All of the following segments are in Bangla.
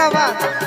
জিন্দাবাদ।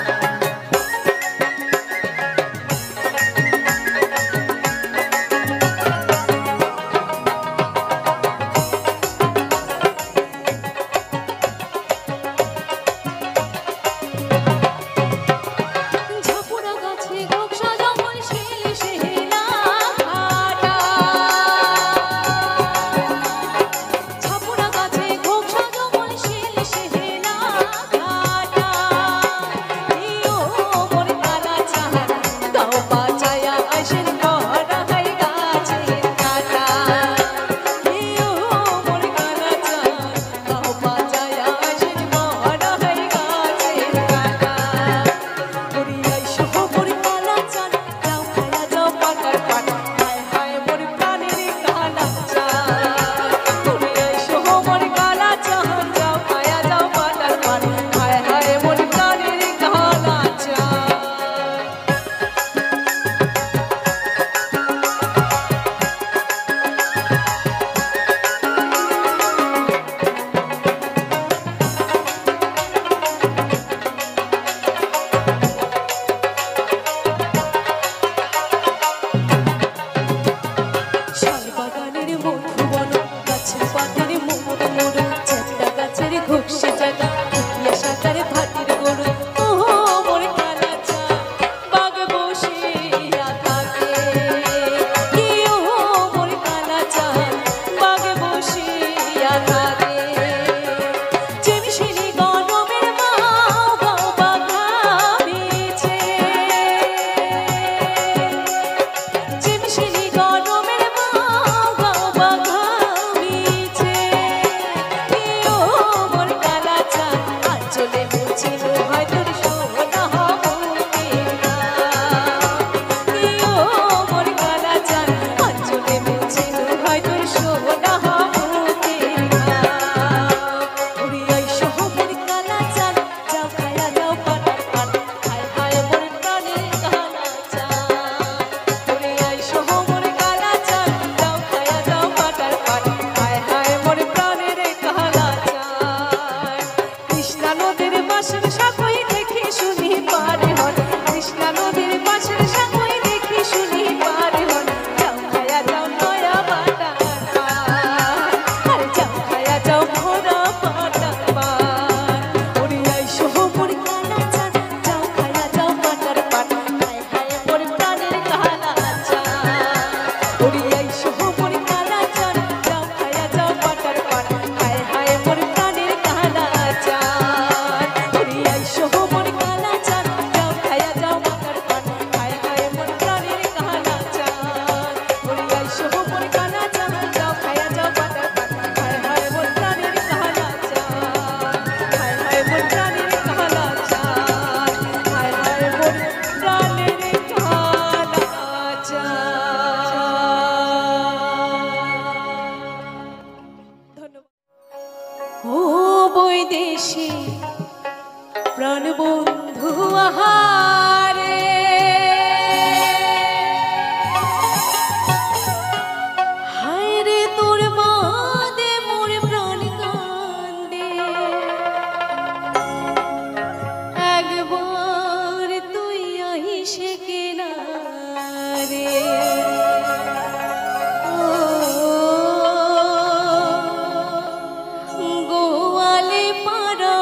গোয়ালে পাড়া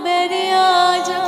বেড়ে আজা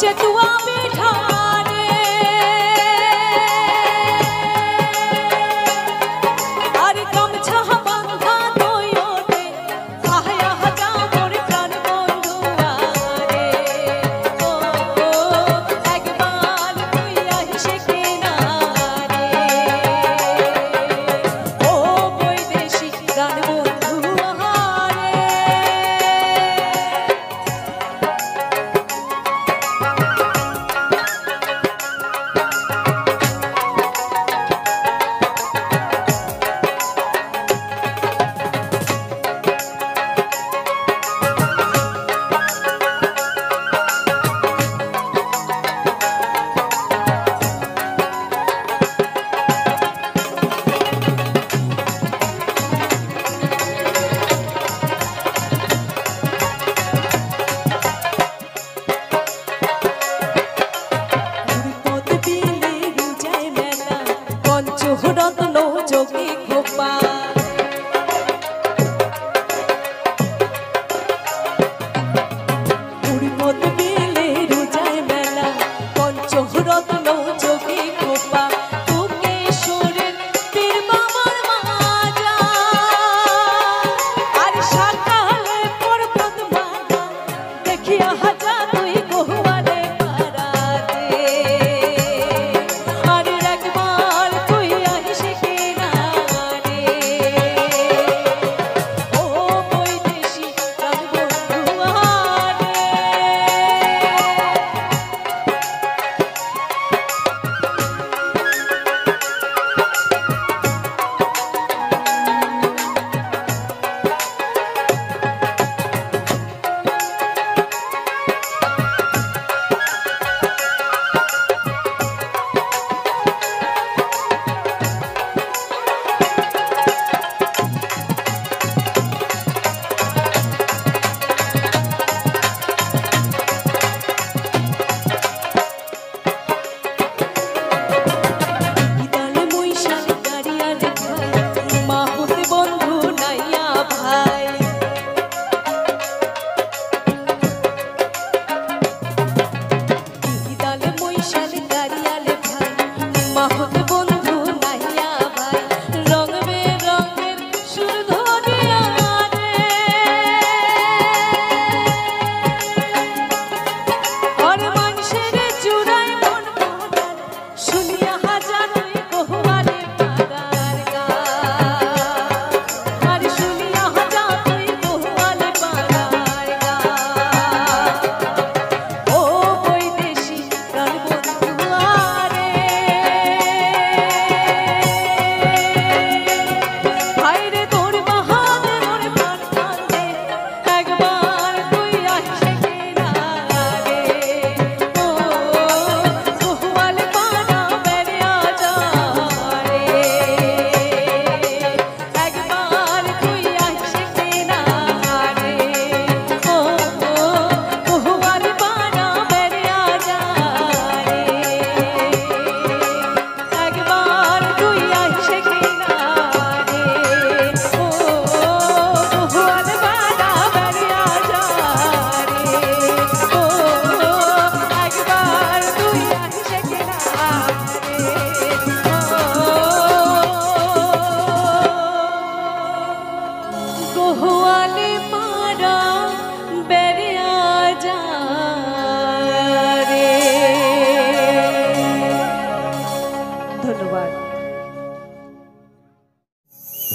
চেতুয়া বিধানে আর গামছা বাঁধা দইতে আহয়া হাজা মোর প্রাণ বন্ধু আরে ও একবার তুই আসে কিনারে ও বৈদেশি প্রাণ বন্ধু আরে রত্ন যোগী গোপাল পুরীপদ বেলে রোজায় মেলা পঞ্চরত্ন যোগী গোপাল তোকেশ্বরের পীর বাবার মাজা আর সকালে পর্বত বাঁধা দেখিয়া হাজা তুই গোয়ালে পারাতে আর একবার তুই আসে কিনারে ও বৈদেশি প্রাণ বন্ধু আরে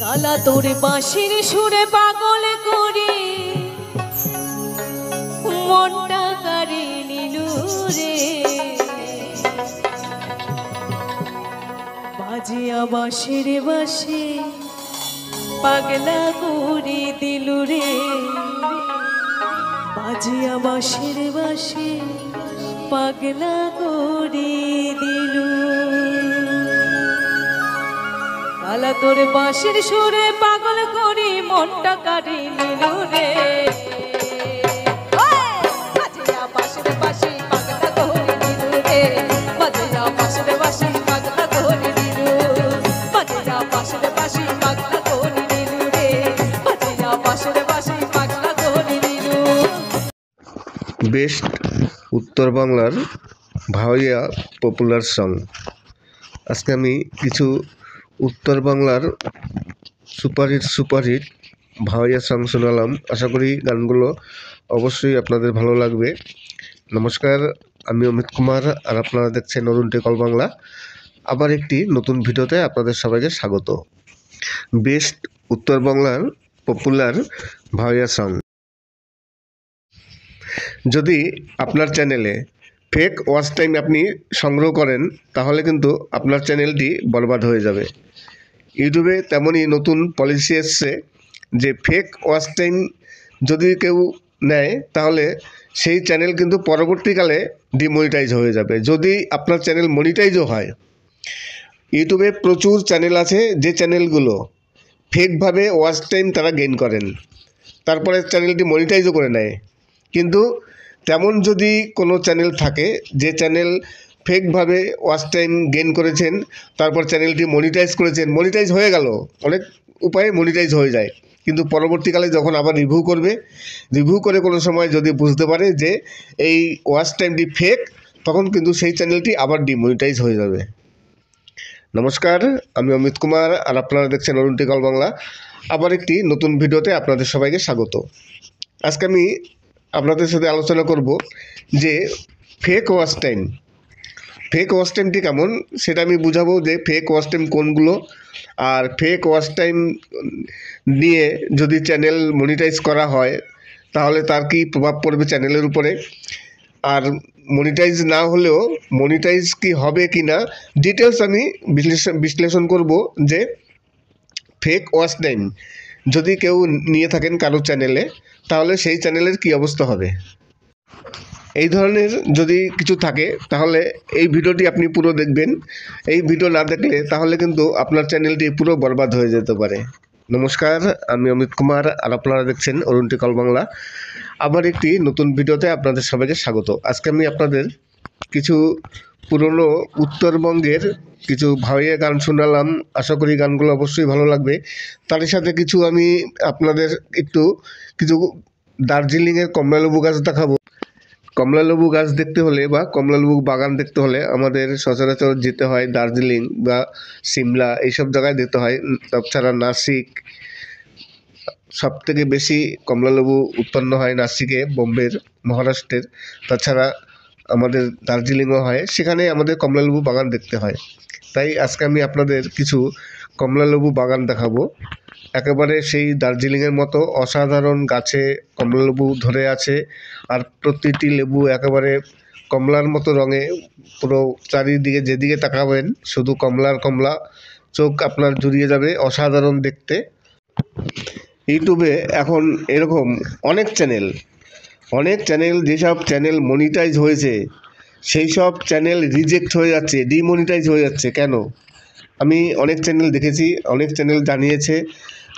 কালা তোর বাঁশির সুরে পাগল করি মনটা কারে নিলু রে বাজিয়া বাঁশির বাঁশি পাগলা করি দিলু রে বাজিয়া বাঁশির বাঁশি পাগলা করি দিলু কালা তোর বাঁশির সুরে পাগল করি মনটা কারি নিলু রে বাজিয়া বাঁশির বাঁশি পাগলা করি দিলু রে বাজিয়া বাঁশির বাঁশি পাগলা করি দিলু বাজিয়া বাঁশির বাঁশি পাগলা করি দিলু রে বাজিয়া বাঁশির বাঁশি পাগলা করি দিলু। বেস্ট উত্তর বাংলার ভাওয়াইয়া পপুলার সং। আজকে আমি কিছু উত্তর বাংলার সুপারহিট ভাওয়াইয়া সং শোনালাম। আশা করি গানগুলো অবশ্যই আপনাদের ভালো লাগবে। নমস্কার, আমি অমিত কুমার, আর আপনারা দেখছেন অরুণ টেকল বাংলা। আবার একটি নতুন ভিডিওতে আপনাদের সবাইকে স্বাগত। বেস্ট উত্তর বাংলার পপুলার ভাওয়াইয়া সং। যদি আপনার চ্যানেলে ফেক ওয়াচ টাইম আপনি সংগ্রহ করেন, তাহলে কিন্তু আপনার চ্যানেলটি বরবাদ হয়ে যাবে। ইউটিউবে তেমনই নতুন পলিসি এসছে যে ফেক ওয়াচ টাইম যদি কেউ নেয়, তাহলে সেই চ্যানেল কিন্তু পরবর্তীকালে ডিমনিটাইজ হয়ে যাবে। যদি আপনার চ্যানেল মনিটাইজও হয়, ইউটিউবে প্রচুর চ্যানেল আছে যে চ্যানেলগুলো ফেকভাবে ওয়াচ টাইম তারা গেইন করেন, তারপরে চ্যানেলটি মনিটাইজও করে নেয়। কিন্তু তেমন যদি কোনো চ্যানেল থাকে যে চ্যানেল ফেকভাবে ওয়াচ টাইম গেইন করেছেন, তারপর চ্যানেলটি মনিটাইজ করেছেন, মনিটাইজ হয়ে গেল, অনেক উপায়ে মনিটাইজ হয়ে যায়, কিন্তু পরবর্তীকালে যখন আবার রিভিউ করে কোনো সময় যদি বুঝতে পারে যে এই ওয়াচ টাইমটি ফেক, তখন কিন্তু সেই চ্যানেলটি আবার ডিমনিটাইজ হয়ে যাবে। নমস্কার, আমি অমিত কুমার, আর আপনারা দেখছেন অরুণ টেকল বাংলা। আবার একটি নতুন ভিডিওতে আপনাদের সবাইকে স্বাগত। আজকে আমি আপনাদের সাথে আলোচনা করব যে ফেক ওয়াচ টাইমটি কেমন, সেটা আমি বুঝাবো যে ফেক ওয়াচ টাইম কোনগুলো, আর ফেক ওয়াচ টাইম নিয়ে যদি চ্যানেল মনিটাইজ করা হয় তাহলে তার কী প্রভাব পড়বে চ্যানেলের উপরে, আর মনিটাইজ না হলেও মনিটাইজ কি হবে কি না, ডিটেলস আমি বিশ্লেষণ করব যে ফেক ওয়াচ টাইম যদি কেউ নিয়ে থাকেন কারো চ্যানেলে, তাহলে সেই চ্যানেলের কি অবস্থা হবে। এই ধরনের যদি কিছু থাকে তাহলে এই ভিডিওটি আপনি পুরো দেখবেন। এই ভিডিও না দেখলে তাহলে কিন্তু আপনার চ্যানেলটি পুরো বরবাদ হয়ে যেতে পারে। নমস্কার, আমি অমিত কুমার, আর আপনারা দেখছেন অরুণ টেকল বাংলা। আবার একটি নতুন ভিডিওতে আপনাদের সবাইকে স্বাগত। আজকে আমি আপনাদের কিছু পুরনো উত্তরবঙ্গের কিছু ভাওয়াইয়া গান শোনালাম। আশা করি গানগুলো অবশ্যই ভালো লাগবে। তার সাথে কিছু আমি আপনাদের কিছু দার্জিলিংয়ের কমলালেবু গাছ দেখাবো। কমলালেবু গাছ দেখতে হলে বা কমলালেবু বাগান দেখতে হলে আমাদের সচরাচর যেতে হয় দার্জিলিং বা সিমলা, এইসব জায়গায় যেতে হয়। তাছাড়া নাসিক, সবথেকে বেশি কমলালেবু উৎপন্ন হয় নাসিকে, বোম্বের, মহারাষ্ট্রের। তাছাড়া আমাদের দার্জিলিংও হয়, সেখানে আমাদের কমলালেবু বাগান দেখতে হয়। তাই আজকে আমি আপনাদের কিছু কমলালেবু বাগান দেখাবো। একেবারে সেই দার্জিলিংয়ের মতো অসাধারণ গাছে কমলালেবু ধরে আছে, আর প্রতিটি লেবু একেবারে কমলার মতো রঙে, পুরো চারিদিকে যেদিকে তাকাবেন শুধু কমলা, চোখ আপনার জুড়িয়ে যাবে, অসাধারণ দেখতে। ইউটিউবে এখন এরকম অনেক চ্যানেল যেসব চ্যানেল মনিটাইজ হয়েছে সেই সব চ্যানেল রিজেক্ট হয়ে যাচ্ছে, ডিমনিটাইজ হয়ে যাচ্ছে। কেন? আমি অনেক চ্যানেল দেখেছি, অনেক চ্যানেল জানিয়েছে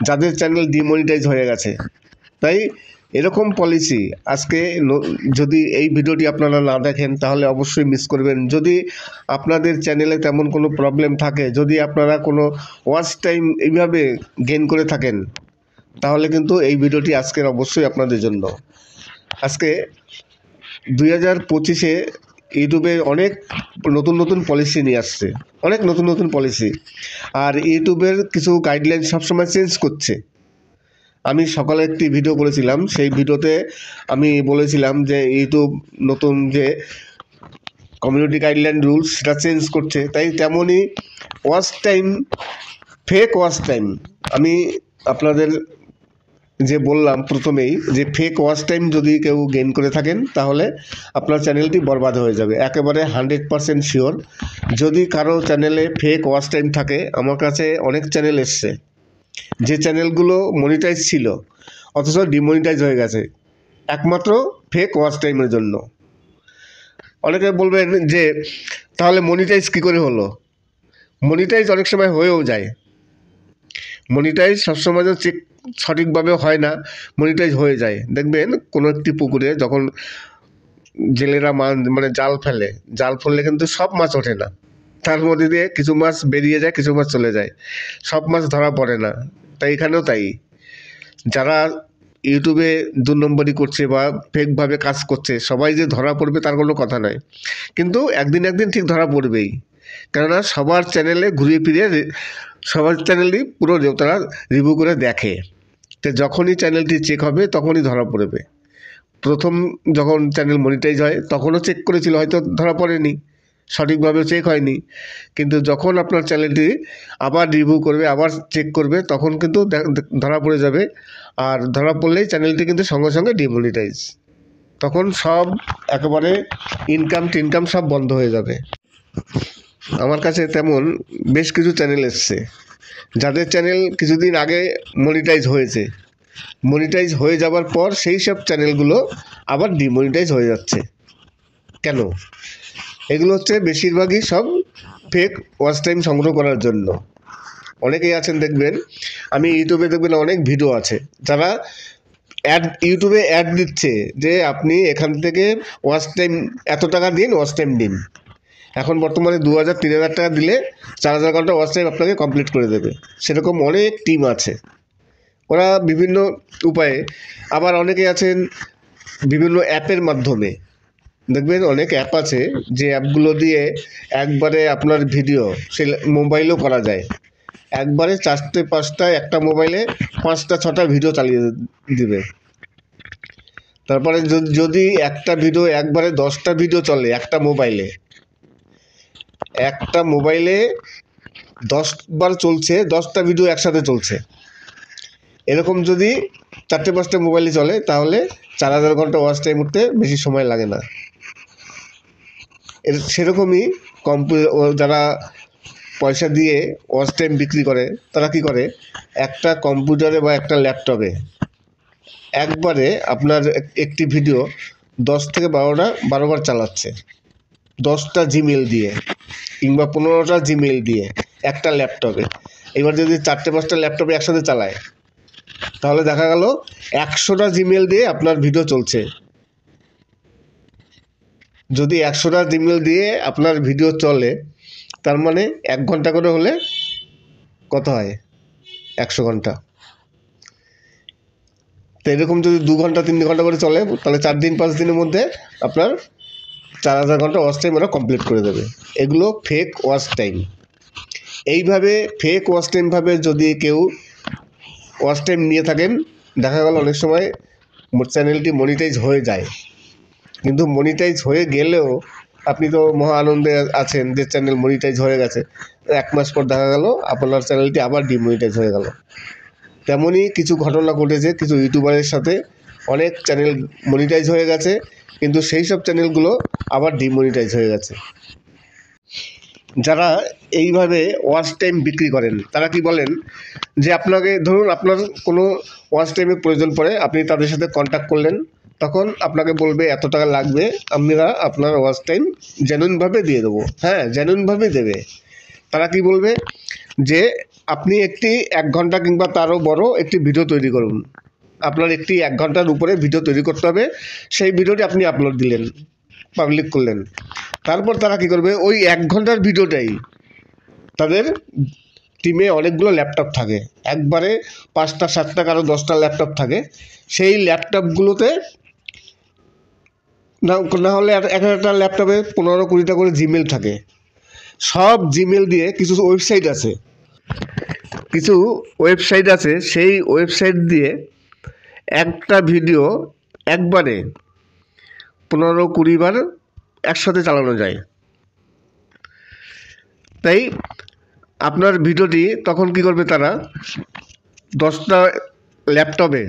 যাদের চ্যানেল ডিমনিটাইজ হয়ে গেছে। তাই এরকম পলিসি আজকে যদি এই ভিডিওটি আপনারা না দেখেন তাহলে অবশ্যই মিস করবেন। যদি আপনাদের চ্যানেলে তেমন কোনো প্রবলেম থাকে, যদি আপনারা কোনো ওয়াচ টাইম এইভাবে গেইন করে থাকেন, তাহলে কিন্তু এই ভিডিওটি আজকের অবশ্যই আপনাদের জন্য। আজকে 2025-এ ইউটিউবে অনেক নতুন পলিসি নিয়ে আসছে, অনেক নতুন পলিসি, আর ইউটিউবের কিছু গাইডলাইন সবসময় চেঞ্জ করছে। আমি সকালে একটি ভিডিও করেছিলাম, সেই ভিডিওতে আমি বলেছিলাম যে ইউটিউব নতুন যে কমিউনিটি গাইডলাইন রুলস সেটা চেঞ্জ করছে। তাই তেমনই watch time, fake watch time, আমি আপনাদের যে বললাম প্রথমেই যে ফেক ওয়াচ টাইম যদি কেউ গেইন করে থাকেন তাহলে আপনার চ্যানেলটি বরবাদ হয়ে যাবে, একেবারে 100% শিওর। যদি কারো চ্যানেলে ফেক ওয়াচ টাইম থাকে, আমার কাছে অনেক চ্যানেল এসছে যে চ্যানেলগুলো মনিটাইজ ছিল অথচ ডিমনিটাইজ হয়ে গেছে একমাত্র ফেক ওয়াচ টাইমের জন্য। অনেকে বলবেন যে তাহলে মনিটাইজ কী করে হলো? মনিটাইজ অনেক সময় হয়েও যায়, মনিটাইজ সবসময় তো সঠিকভাবে হয় না, মনিটাইজ হয়ে যায়। দেখবেন কোনো একটি পুকুরে যখন জেলেরা জাল ফেললে কিন্তু সব মাছ ওঠে না, তার মধ্যে দিয়ে কিছু মাছ বেরিয়ে যায়, কিছু মাছ চলে যায়, সব মাছ ধরা পড়ে না। তাই এখানেও তাই, যারা ইউটিউবে 2 নম্বরই করছে বা ফেকভাবে কাজ করছে, সবাই যে ধরা পড়বে তার কোনো কথা নয়, কিন্তু একদিন ঠিক ধরা পড়বেই। কেননা সবার চ্যানেলে ঘুরিয়ে ফিরিয়ে সবার চ্যানেলই পুরো তারা রিভিউ করে দেখে। তো যখনই চ্যানেলটি চেক হবে তখনই ধরা পড়বে। প্রথম যখন চ্যানেল মনিটাইজ হয় তখনও চেক করেছিল, হয়তো ধরা পড়েনি, সঠিকভাবে চেক হয়নি, কিন্তু যখন আপনার চ্যানেলটি আবার রিভিউ করবে, আবার চেক করবে, তখন কিন্তু ধরা পড়ে যাবে। আর ধরা পড়লেই চ্যানেলটি কিন্তু সঙ্গে সঙ্গে ডিমনিটাইজ, তখন সব একেবারে ইনকাম সব বন্ধ হয়ে যাবে। আমার কাছে তেমন বেশ কিছু চ্যানেল এসছে যাদের চ্যানেল কিছুদিন আগে মনিটাইজ হয়েছে, মনিটাইজ হয়ে যাবার পর সেই সব চ্যানেলগুলো আবার ডিমনিটাইজ হয়ে যাচ্ছে। কেন? এগুলো হচ্ছে বেশিরভাগই সব ফেক ওয়াচ টাইম সংগ্রহ করার জন্য। অনেকেই আছেন দেখবেন, আমি ইউটিউবে দেখবেন অনেক ভিডিও আছে যারা ইউটিউবে অ্যাড দিচ্ছে যে আপনি এখান থেকে ওয়াচ টাইম এত টাকা দিন, ওয়াচ টাইম দিন। এখন বর্তমানে 2000-3000 টাকা দিলে 4000 ঘন্টা ওয়াচ টাইম আপনাকে কমপ্লিট করে দেবে। সেরকম অনেক টিম আছে, ওরা বিভিন্ন উপায়ে। আবার অনেকে আছেন বিভিন্ন অ্যাপের মাধ্যমে, দেখবেন অনেক অ্যাপ আছে যে অ্যাপগুলো দিয়ে একবারে আপনার ভিডিও সে মোবাইলেও করা যায়। একবারে 4-5টা একটা মোবাইলে 5-6টা ভিডিও চালিয়ে দিবে। তারপরে যদি একটা ভিডিও একবারে 10টা ভিডিও চলে একটা মোবাইলে 10 বার চলছে, 10টা ভিডিও একসাথে চলছে, এরকম যদি 4-5টা মোবাইলে চলে তাহলে 4000 ঘন্টা ওয়াচ টাইম উঠতে বেশি সময় লাগে না। সেরকমই যারা পয়সা দিয়ে ওয়াচ টাইম বিক্রি করে তারা কি করে, একটা কম্পিউটারে বা একটা ল্যাপটপে একবারে আপনার একটি ভিডিও 10 থেকে 12 বার চালাচ্ছে, 10টা জিমেল দিয়ে কিংবা 15টা জিমেল দিয়ে একটা ল্যাপটপে। এবার যদি 4-5টা ল্যাপটপে একসাথে চালায় তাহলে দেখা গেল 100টা জিমেল দিয়ে আপনার ভিডিও চলছে। যদি 100টা জিমেল দিয়ে আপনার ভিডিও চলে তার মানে 1 ঘন্টা করে হলে কত হয়? 100 ঘন্টা। তো এরকম যদি 2 ঘন্টা 3 ঘন্টা করে চলে তাহলে 4 দিন 5 দিনের মধ্যে আপনার 4000 ঘন্টা ওয়াচ টাইম ওরা কমপ্লিট করে দেবে। এগুলো ফেক ওয়াচ টাইম। এইভাবে ফেক ওয়াচ টাইমভাবে যদি কেউ ওয়াচ টাইম নিয়ে থাকেন, দেখা গেল অনেক সময় চ্যানেলটি মনিটাইজ হয়ে যায়, কিন্তু মনিটাইজ হয়ে গেলেও আপনি তো মহা আনন্দে আছেন যে চ্যানেল মনিটাইজ হয়ে গেছে, 1 মাস পর দেখা গেল আপনার চ্যানেলটি আবার ডিমনিটাইজ হয়ে গেল। তেমনই কিছু ঘটনা ঘটেছে কিছু ইউটিউবারের সাথে, অনেক চ্যানেল মনিটাইজ হয়ে গেছে কিন্তু সেই সব চ্যানেলগুলো আবার ডিমনিটাইজ হয়ে গেছে। যারা এইভাবে ওয়াচ টাইম বিক্রি করেন তারা কি বলেন যে আপনাকে ধরুন আপনার কোনো ওয়াচ টাইমের প্রয়োজন পড়ে, আপনি তাদের সাথে কন্ট্যাক্ট করলেন, তখন আপনাকে বলবে এত টাকা লাগবে, আমরা আপনার ওয়াচ টাইম জেনুইনভাবে দিয়ে দেবো। হ্যাঁ, জেনুইনভাবে দেবে। তারা কি বলবে যে আপনি একটি 1 ঘন্টা কিংবা তারও বড় একটি ভিডিও তৈরি করুন, আপনার একটি 1 ঘন্টার উপরে ভিডিও তৈরি করতে হবে, সেই ভিডিওটি আপনি আপলোড দিলেন, পাবলিক করলেন। তারপর তারা কি করবে, ওই 1 ঘন্টার ভিডিওটাই তাদের টিমে অনেকগুলো ল্যাপটপ থাকে, একবারে 5টা 7টা কারো 10টা ল্যাপটপ থাকে, সেই ল্যাপটপগুলোতে না হলে একটা ল্যাপটপে 15-20টা করে জিমেল থাকে। সব জিমেল দিয়ে কিছু ওয়েবসাইট আছে, সেই ওয়েবসাইট দিয়ে একটা ভিডিও একবারে 15-20 বার একসাথে চালানো যায়। তাই আপনার ভিডিওটি তখন কি করবে, তারা 10টা ল্যাপটপে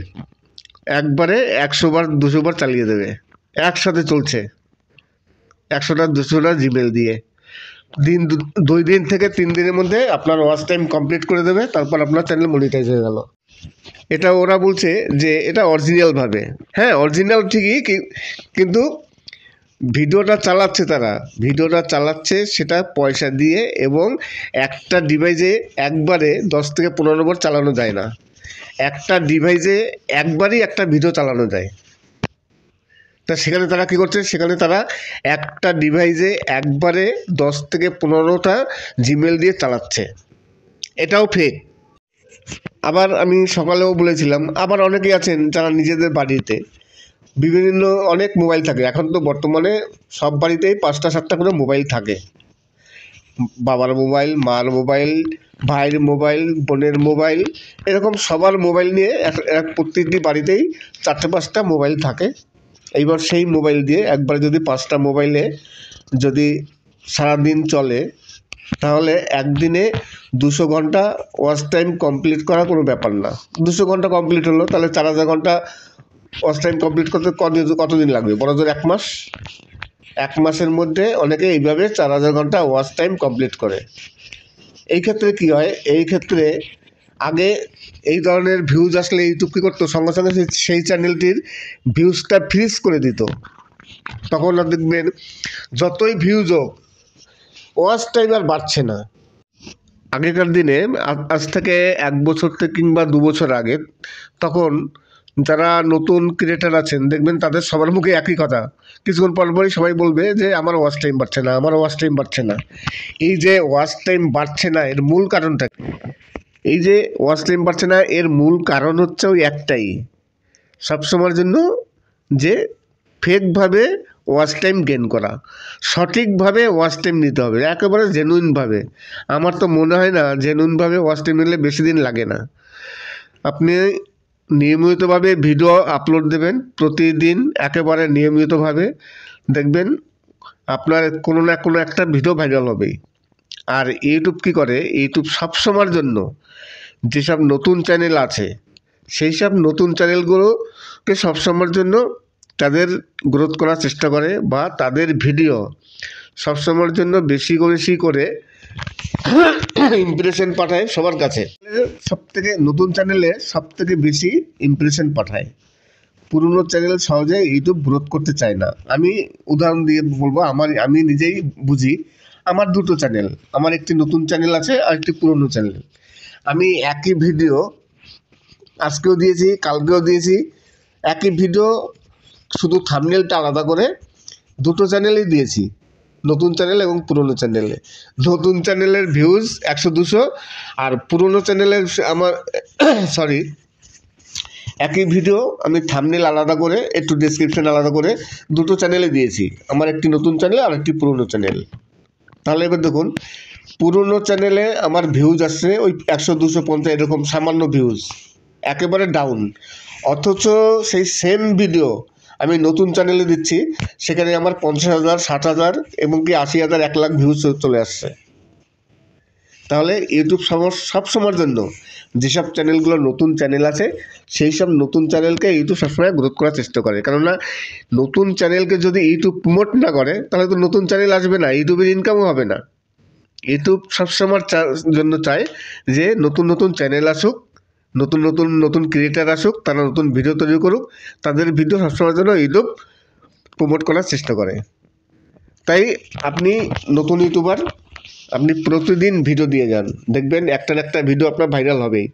একবারে 100 বার 200 বার চালিয়ে দেবে, একসাথে চলছে 100টা 200টা জিমেল দিয়ে। 2 দিন থেকে 3 দিনের মধ্যে আপনার ওয়াচ টাইম কমপ্লিট করে দেবে, তারপর আপনার চ্যানেল মনিটাইজ হয়ে গেল। এটা ওরা বলছে যে এটা অরিজিনালভাবে। হ্যাঁ, অরিজিনাল ঠিকই, কিন্তু ভিডিওটা চালাচ্ছে সেটা পয়সা দিয়ে, এবং একটা ডিভাইসে একবারে 10 থেকে 15 বার চালানো যায় না, একটা ডিভাইসে একবারই একটা ভিডিও চালানো যায়। তা সেখানে তারা কী করছে, সেখানে তারা একটা ডিভাইসে একবারে 10 থেকে 15টা জিমেল দিয়ে চালাচ্ছে, এটাও ফেক। আবার আমি সকালেও বলেছিলাম, আবার অনেকেই আছেন যারা নিজেদের বাড়িতে বিভিন্ন অনেক মোবাইল থাকে। এখন তো বর্তমানে সব বাড়িতেই 5টা 7টা করে মোবাইল থাকে। বাবার মোবাইল, মার মোবাইল, ভাইয়ের মোবাইল, বোনের মোবাইল, এরকম সবার মোবাইল নিয়ে প্রত্যেকটি বাড়িতেই 4টে 5টা মোবাইল থাকে। এইবার সেই মোবাইল দিয়ে একবারে যদি 5টা মোবাইলে যদি সারাদিন চলে, তাহলে একদিনে 200 ঘন্টা ওয়াচ টাইম কমপ্লিট করা কোনো ব্যাপার না। 200 ঘন্টা কমপ্লিট হলো, তাহলে 4000 ঘন্টা ওয়াচ টাইম কমপ্লিট করতে কতদিন লাগবে? বড় জোর 1 মাস। 1 মাসের মধ্যে অনেকে এইভাবে 4000 ঘন্টা ওয়াচ টাইম কমপ্লিট করে। এই ক্ষেত্রে কী হয়? এই ক্ষেত্রে আগে এই ধরনের ভিউজ আসলে ইউটিউব কী করতো? সঙ্গে সঙ্গে সেই চ্যানেলটির ভিউজটা ফ্রিজ করে দিত। তখন আর দেখবেন যতই ভিউজ হোক, ওয়াচ টাইম আর বাড়ছে না। আগেকার দিনে আজ থেকে 1 বছর থেকে কিংবা 2 বছর আগে, তখন যারা নতুন ক্রিয়েটার আছেন দেখবেন তাদের সবার মুখে একই কথা। কিছুক্ষণ পরপরই সবাই বলবে যে আমার ওয়াচ টাইম বাড়ছে না, আমার ওয়াচ টাইম বাড়ছে না। এই যে ওয়াচ টাইম বাড়ছে না, এর মূল কারণটা কি? এই যে ওয়াচ টাইম বাড়ছে না, এর মূল কারণ হচ্ছে ওই একটাই, সবসময়ের জন্য যে ফেকভাবে ওয়াচ টাইম গেন করা। সঠিকভাবে ওয়াচ টাইম নিতে হবে, একেবারে জেনুইনভাবে। আমার তো মনে হয় না জেনুইনভাবে ওয়াচ টাইম নিলে বেশি দিন লাগে না। আপনি নিয়মিতভাবে ভিডিও আপলোড দেবেন প্রতিদিন, একেবারে নিয়মিতভাবে, দেখবেন আপনার কোনো না কোনো একটা ভিডিও ভাইরাল হবেই। আর ইউটিউব কী করে? ইউটিউব সবসময়ের জন্য যেসব নতুন চ্যানেল আছে, সেই সব নতুন চ্যানেলগুলোকে সবসময়ের জন্য তাদের গ্রোথ করার চেষ্টা করে, বা তাদের ভিডিও সবসময়ের জন্য বেশি করে ইমপ্রেশন পাঠায় সবার কাছে। সবথেকে নতুন চ্যানেলে সবথেকে বেশি ইমপ্রেশন পাঠায়। পুরনো চ্যানেল সহজে ইউটিউব গ্রোথ করতে চায় না। আমি উদাহরণ দিয়ে বলবো, আমি নিজেই বুঝি। আমার 2টো চ্যানেল, আমার একটি নতুন চ্যানেল আছে আর একটি পুরনো চ্যানেল। আমি একই ভিডিও আজকেও দিয়েছি, কালকেও দিয়েছি, একই ভিডিও, শুধু থাম্বনেলটা আলাদা করে 2টো চ্যানেলেই দিয়েছি, নতুন চ্যানেল এবং পুরনো চ্যানেলে। নতুন চ্যানেলের ভিউজ 100-200, আর পুরনো চ্যানেলের আমার একই ভিডিও আমি থাম্বনেল আলাদা করে, একটু ডেসক্রিপশন আলাদা করে 2টো চ্যানেলে দিয়েছি। আমার একটি নতুন চ্যানেল আর একটি পুরনো চ্যানেল। তাহলে এবার দেখুন, পুরনো চ্যানেলে আমার ভিউজ আসছে ওই 100-250, এরকম সামান্য ভিউজ, একেবারে ডাউন। অথচ সেই সেম ভিডিও আমি নতুন চ্যানেলে দিচ্ছি, সেখানে আমার 50,000, 60,000 এবং কি 80,000, 1 লাখ ভিউজ চলে আসছে। তাহলে ইউটিউব সবসময়ের জন্য যেসব চ্যানেলগুলো নতুন চ্যানেল আছে, সেই সব নতুন চ্যানেলকে ইউটিউব সবসময় গ্রোথ করার চেষ্টা করে। কেননা নতুন চ্যানেলকে যদি ইউটিউব প্রমোট না করে, তাহলে তো নতুন চ্যানেল আসবে না, ইউটিউবের ইনকামও হবে না। ইউটিউব সবসময়ের জন্য চায় যে নতুন চ্যানেল আসুক, নতুন ক্রিয়েটার আসুক, তারা নতুন ভিডিও তৈরি করুক, তাদের ভিডিও সবসময়ের জন্য ইউটিউব প্রমোট করার চেষ্টা করে। তাই আপনি নতুন ইউটিউবার, আপনি প্রতিদিন ভিডিও দিয়ে যান, দেখবেন একটা ভিডিও আপনার ভাইরাল হবেই।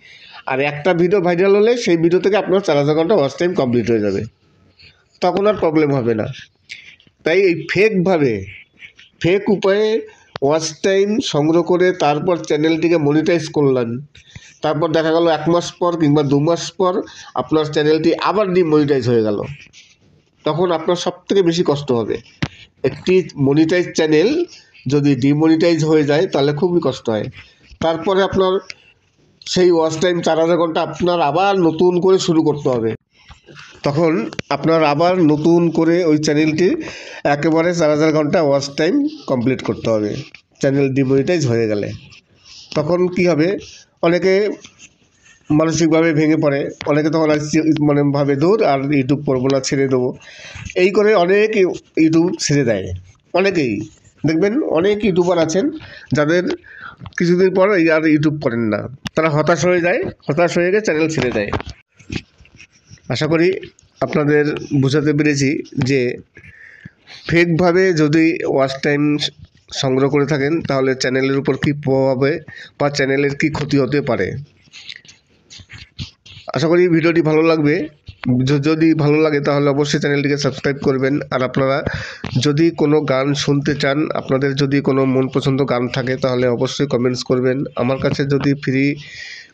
আর একটা ভিডিও ভাইরাল হলে সেই ভিডিও থেকে আপনার 4000 ঘন্টা ওয়াচ টাইম কমপ্লিট হয়ে যাবে, তখন আর প্রবলেম হবে না। তাই এই ফেক উপায়ে ওয়াচ টাইম সংগ্রহ করে তারপর চ্যানেলটিকে মনিটাইজ করলেন, তারপর দেখা গেল 1 মাস পর কিংবা 2 মাস পর আপনার চ্যানেলটি আবার ডিমনিটাইজ হয়ে গেল, তখন আপনার সবথেকে বেশি কষ্ট হবে। একটি মনিটাইজ চ্যানেল যদি ডিমনিটাইজ হয়ে যায়, তাহলে খুবই কষ্ট হয়। তারপরে আপনার সেই ওয়াচ টাইম 4000 ঘন্টা আপনার আবার নতুন করে শুরু করতে হবে। তখন আপনার আবার নতুন করে ওই চ্যানেলটি একেবারে 4000 ঘন্টা ওয়াচ টাইম কমপ্লিট করতে হবে, চ্যানেল ডিমনিটাইজ হয়ে গেলে। তখন কি হবে? অনেকে মানসিকভাবে ভেঙে পড়ে, অনেকে তখন ভাবে দূর আর ইউটিউব করবো না, ছেড়ে দেবো। এই করে অনেক ইউটিউব ছেড়ে দেয়। অনেকেই দেখবেন, অনেক ইউটিউবার আছেন যাদের কিছুদিন পর আর ইউটিউব করেন না, তারা হতাশ হয়ে গিয়ে চ্যানেল ছেড়ে দেয়। আশা করি আপনাদের বোঝাতে পেরেছি যে ফেকভাবে যদি ওয়াচ টাইম সংগ্রহ করে থাকেন, তাহলে চ্যানেলের উপর কী প্রভাব হবে বা চ্যানেলের কী ক্ষতি হতে পারে। আশা করি ভিডিওটি ভালো লাগবে। যদি ভালো লাগে তাহলে অবশ্যই চ্যানেলটিকে সাবস্ক্রাইব করবেন। আর আপনারা যদি কোনো গান শুনতে চান, আপনাদের যদি কোনো মন পছন্দ গান থাকে, তাহলে অবশ্যই কমেন্টস করবেন। আমার কাছে যদি ফ্রি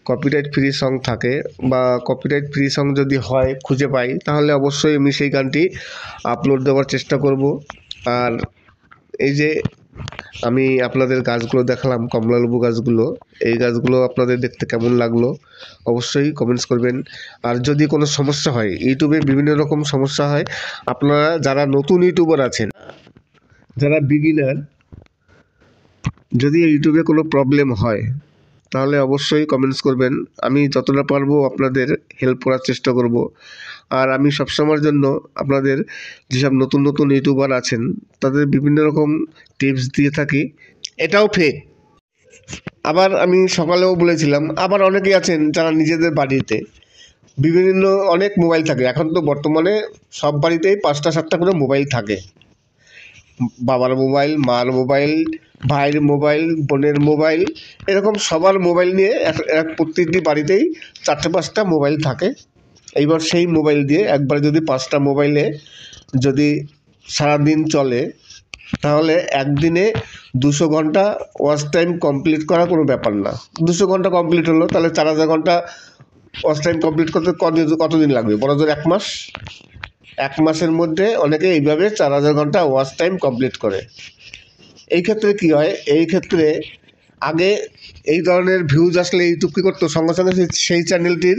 কপিরাইট ফ্রি সং থাকে বা কপিরাইট ফ্রি সং যদি হয় খুঁজে পাই তাহলে অবশ্যই আমি সেই গানটি আপলোড দেওয়ার চেষ্টা করব। আর এই যে আমি আপনাদের গাছগুলো দেখালাম, কমলালেবু গাছগুলো, এই গাছগুলো আপনাদের দেখতে কেমন লাগলো অবশ্যই কমেন্টস করবেন। আর যদি কোনো সমস্যা হয়, ইউটিউবে বিভিন্ন রকম সমস্যা হয়, আপনারা যারা নতুন ইউটিউবার আছেন, যারা বিগিনার, যদি ইউটিউবে কোনো প্রবলেম হয় তাহলে অবশ্যই কমেন্টস করবেন। আমি যতটা পারবো আপনাদের হেল্প করার চেষ্টা করব। আর আমি সবসময়ের জন্য আপনাদের যেসব নতুন নতুন ইউটিউবার আছেন তাদের বিভিন্ন রকম টিপস দিয়ে থাকি। এটাও ফেক। আবার আমি সকালেও বলেছিলাম, আবার অনেকেই আছেন যারা নিজেদের বাড়িতে বিভিন্ন অনেক মোবাইল থাকে। এখন তো বর্তমানে সব বাড়িতেই 5টা 7টা করে মোবাইল থাকে। বাবার মোবাইল, মার মোবাইল, ভাইয়ের মোবাইল, বোনের মোবাইল, এরকম সবার মোবাইল নিয়ে প্রত্যেকটি বাড়িতেই 4টে 5টা মোবাইল থাকে। এইবার সেই মোবাইল দিয়ে একবার যদি 5টা মোবাইলে যদি সারাদিন চলে তাহলে একদিনে 200 ঘন্টা ওয়াচ টাইম কমপ্লিট করা কোনো ব্যাপার না। 200 ঘন্টা কমপ্লিট হলো, তাহলে 4000 ঘন্টা ওয়াচ টাইম কমপ্লিট করতে কতদিন লাগবে? বড় জোর 1 মাস। 1 মাসের মধ্যে অনেকে এইভাবে 4000 ঘন্টা ওয়াচ টাইম কমপ্লিট করে। এই ক্ষেত্রে কি হয়, এই ক্ষেত্রে আগে এই ধরনের ভিউজ আসলে ইউটিউব কী করতো, সঙ্গে সঙ্গে সেই চ্যানেলটির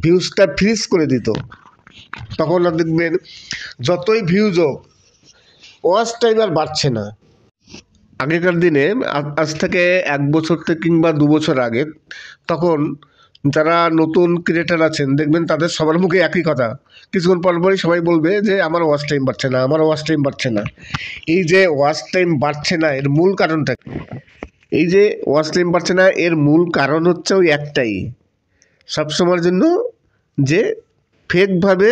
ভিউজটা ফ্রিজ করে দিত। তখন আর দেখবেন যতই ভিউজ হোক ওয়াচ টাইম আর বাড়ছে না। আগেকার দিনে আজ থেকে 1 বছর থেকে কিংবা 2 বছর আগে, তখন যারা নতুন ক্রিয়েটার আছেন দেখবেন তাদের সবার মুখে একই কথা, কিছুক্ষণ পরপরই সবাই বলবে যে আমার ওয়াচ টাইম বাড়ছে না, আমার ওয়াচ টাইম বাড়ছে না। এই যে ওয়াচ টাইম বাড়ছে না, এর মূল কারণটা, এই যে ওয়াচ টাইম বাড়ছে না এর মূল কারণ হচ্ছে ওই একটাই, সবসময়ের জন্য যে ফেকভাবে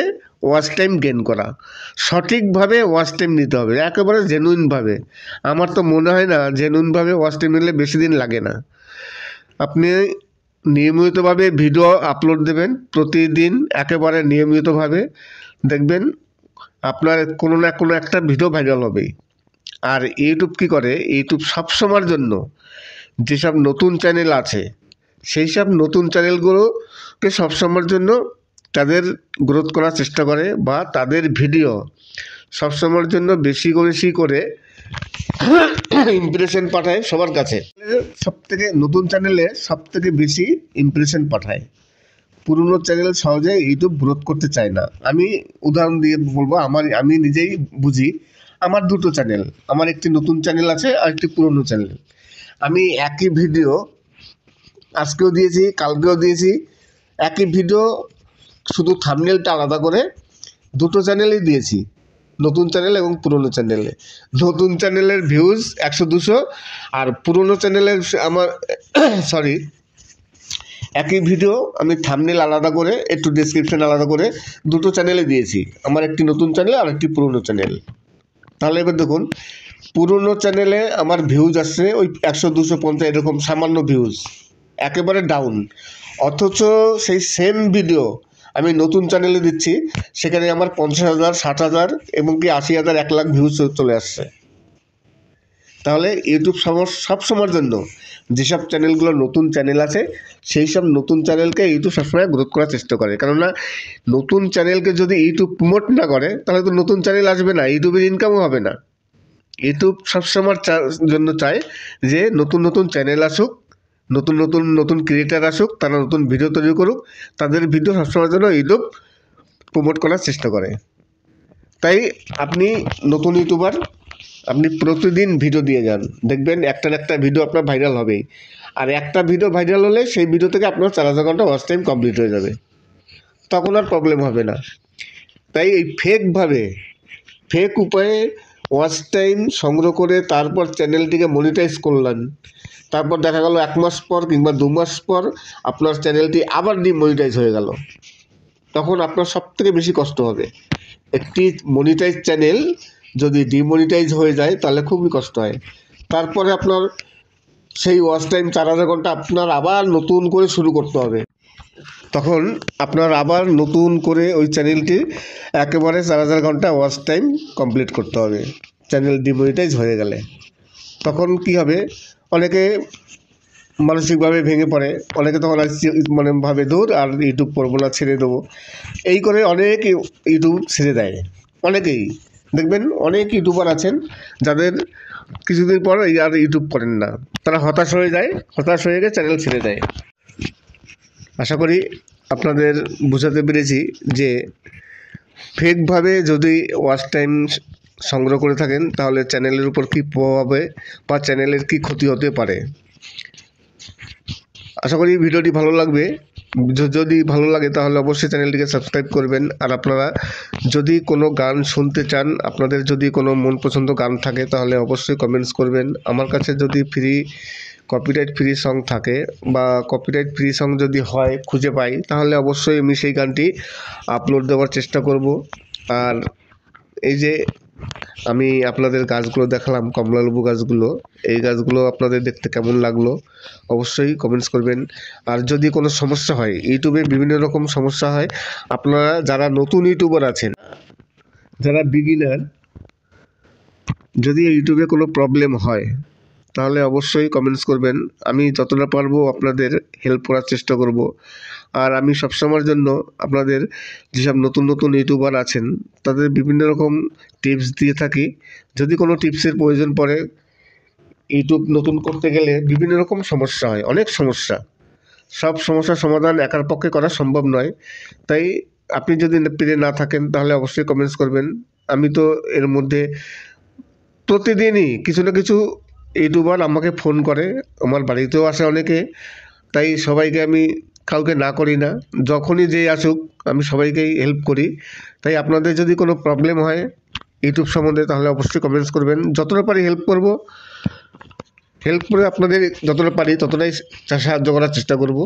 ওয়াচ টাইম গেন করা। সঠিকভাবে ওয়াচ টাইম নিতে হবে, একেবারে জেনুইনভাবে। আমার তো মনে হয় না জেনুইনভাবে ওয়াচ টাইম নিলে বেশি দিন লাগে না। আপনি নিয়মিতভাবে ভিডিও আপলোড দেবেন প্রতিদিন, একেবারে নিয়মিতভাবে, দেখবেন আপনার কোনো না কোনো একটা ভিডিও ভাইরাল হবেই। আর ইউটিউব কী করে, ইউটিউব সবসময়ের জন্য যেসব নতুন চ্যানেল আছে সেই সব নতুন চ্যানেলগুলোকে সবসময়ের জন্য তাদের গ্রোথ করার চেষ্টা করে, বা তাদের ভিডিও সবসময়ের জন্য বেশি করে ইমপ্রেশন পাঠায় সবার কাছে। সবথেকে নতুন চ্যানেলে সবথেকে বেশি ইমপ্রেশন পাঠায়। পুরনো চ্যানেল সহজে ইউটিউব গ্রোথ করতে চায় না। আমি উদাহরণ দিয়ে বলবো, আমি নিজেই বুঝি। আমার 2টো চ্যানেল, আমার একটি নতুন চ্যানেল আছে আর একটি পুরনো চ্যানেল। আমি একই ভিডিও আজকেও দিয়েছি, কালকেও দিয়েছি, একই ভিডিও, শুধু থাম্বনেলটা আলাদা করে 2টো চ্যানেলেই দিয়েছি, নতুন চ্যানেল এবং পুরনো চ্যানেলে। নতুন চ্যানেলের ভিউজ 100-200, আর পুরনো চ্যানেলের আমার একই ভিডিও আমি থাম্বনেল আলাদা করে, একটু ডেসক্রিপশন আলাদা করে 2টো চ্যানেলে দিয়েছি, আমার একটি নতুন চ্যানেল আর একটি পুরনো চ্যানেল। তাহলে এবার দেখুন, পুরনো চ্যানেলে আমার ভিউজ আসছে ওই 100-250, এরকম সামান্য ভিউজ, একেবারে ডাউন। অথচ সেই সেম ভিডিও আমি নতুন চ্যানেলে দিচ্ছি, সেখানে আমার 50,000, 60,000 এবং কি 80,000, 1 লাখ ভিউজ চলে আসছে। তাহলে ইউটিউব সবসময়ের জন্য যেসব চ্যানেলগুলো নতুন চ্যানেল আছে সেই সব নতুন চ্যানেলকে ইউটিউব সবসময় গ্রোথ করার চেষ্টা করে। কেননা নতুন চ্যানেলকে যদি ইউটিউব প্রমোট না করে তাহলে তো নতুন চ্যানেল আসবে না, ইউটিউবের ইনকামও হবে না। ইউটিউব সবসময়ের জন্য চায় যে নতুন নতুন চ্যানেল আসুক, নতুন ক্রিয়েটার আসুক, তারা নতুন ভিডিও তৈরি করুক, তাদের ভিডিও সবসময়ের জন্য ইউটিউব প্রমোট করার চেষ্টা করে। তাই আপনি নতুন ইউটিউবার, আপনি প্রতিদিন ভিডিও দিয়ে যান, দেখবেন একটা না একটা ভিডিও আপনার ভাইরাল হবেই। আর একটা ভিডিও ভাইরাল হলে সেই ভিডিও থেকে আপনার 4000 ঘন্টা ওয়াচ টাইম কমপ্লিট হয়ে যাবে, তখন আর প্রবলেম হবে না। তাই এই ফেক উপায়ে ওয়াচ টাইম সংগ্রহ করে তারপর চ্যানেলটিকে মনিটাইজ করলেন, তারপর দেখা গেল 1 মাস পর কিংবা 2 মাস পর আপনার চ্যানেলটি আবার ডিমনিটাইজ হয়ে গেল, তখন আপনার সবথেকে বেশি কষ্ট হবে। একটি মনিটাইজ চ্যানেল যদি ডিমনিটাইজ হয়ে যায় তাহলে খুবই কষ্ট হয়। তারপরে আপনার সেই ওয়াচ টাইম 4000 ঘন্টা আপনার আবার নতুন করে শুরু করতে হবে। তখন আপনার আবার নতুন করে ওই চ্যানেলটি একেবারে 4000 ঘন্টা ওয়াচ টাইম কমপ্লিট করতে হবে চ্যানেল ডিমনিটাইজ হয়ে গেলে। তখন কি হবে, অনেকে মানসিকভাবে ভেঙে পড়ে, অনেকে তখন মানে ভাবে দূর আর ইউটিউব করবো না, ছেড়ে দেবো, এই করে অনেক ইউটিউব ছেড়ে দেয়। অনেকেই দেখবেন, অনেক ইউটিউবার আছেন যাদের কিছুদিন পর আর ইউটিউব করেন না, তারা হতাশ হয়ে যায়, হতাশ হয়ে গিয়ে চ্যানেল ছেড়ে দেয়। আশা করি আপনাদের বোঝাতে পেরেছি যে ফেকভাবে যদি ওয়াচ টাইম সংগ্রহ করে থাকেন তাহলে চ্যানেলের উপর কী প্রভাব হবে বা চ্যানেলের কী ক্ষতি হতে পারে। আশা করি ভিডিওটি ভালো লাগবে। যদি ভালো লাগে তাহলে অবশ্যই চ্যানেলটিকে সাবস্ক্রাইব করবেন। আর আপনারা যদি কোনো গান শুনতে চান, আপনাদের যদি কোনো মন পছন্দ গান থাকে তাহলে অবশ্যই কমেন্টস করবেন। আমার কাছে যদি কপিরাইট ফ্রি সং থাকে বা কপিরাইট ফ্রি সং যদি হয় খুঁজে পাই তাহলে অবশ্যই আমি সেই গানটি আপলোড দেওয়ার চেষ্টা করব। আর এই যে আমি আপনাদের গাছগুলো দেখালাম, কমলালেবু গাছগুলো, এই গাছগুলো আপনাদের দেখতে কেমন লাগলো অবশ্যই কমেন্টস করবেন। আর যদি কোনো সমস্যা হয়, ইউটিউবে বিভিন্ন রকম সমস্যা হয়, আপনারা যারা নতুন ইউটিউবার আছেন, যারা বিগিনার, যদি ইউটিউবে কোনো প্রবলেম হয় তাহলে অবশ্যই কমেন্টস করবেন। আমি যতটা পারবো আপনাদের হেল্প করার চেষ্টা করব। আর আমি সবসময়ের জন্য আপনাদের যেসব নতুন নতুন ইউটিউবার আছেন তাদের বিভিন্ন রকম টিপস দিয়ে থাকি। যদি কোনো টিপসের প্রয়োজন পড়ে, ইউটিউব নতুন করতে গেলে বিভিন্ন রকম সমস্যা হয়, অনেক সমস্যা, সব সমস্যার সমাধান একার পক্ষে করা সম্ভব নয়। তাই আপনি যদি পেরে না থাকেন তাহলে অবশ্যই কমেন্টস করবেন। আমি তো এর মধ্যে প্রতিদিনই কিছু না কিছু ইউটিউবার আমাকে ফোন করে, আমার বাড়িতেও আসে অনেকে, তাই সবাইকে আমি কাউকে না করি না, যখনই যে আসুক আমি সবাইকেই হেল্প করি। তাই আপনাদের যদি কোনো প্রবলেম হয় ইউটিউব সম্বন্ধে তাহলে অবশ্যই কমেন্টস করবেন, যতটা পারি হেল্প করব। হেল্প করে আপনাদের যতটা পারি ততটাই সাহায্য করার চেষ্টা করব।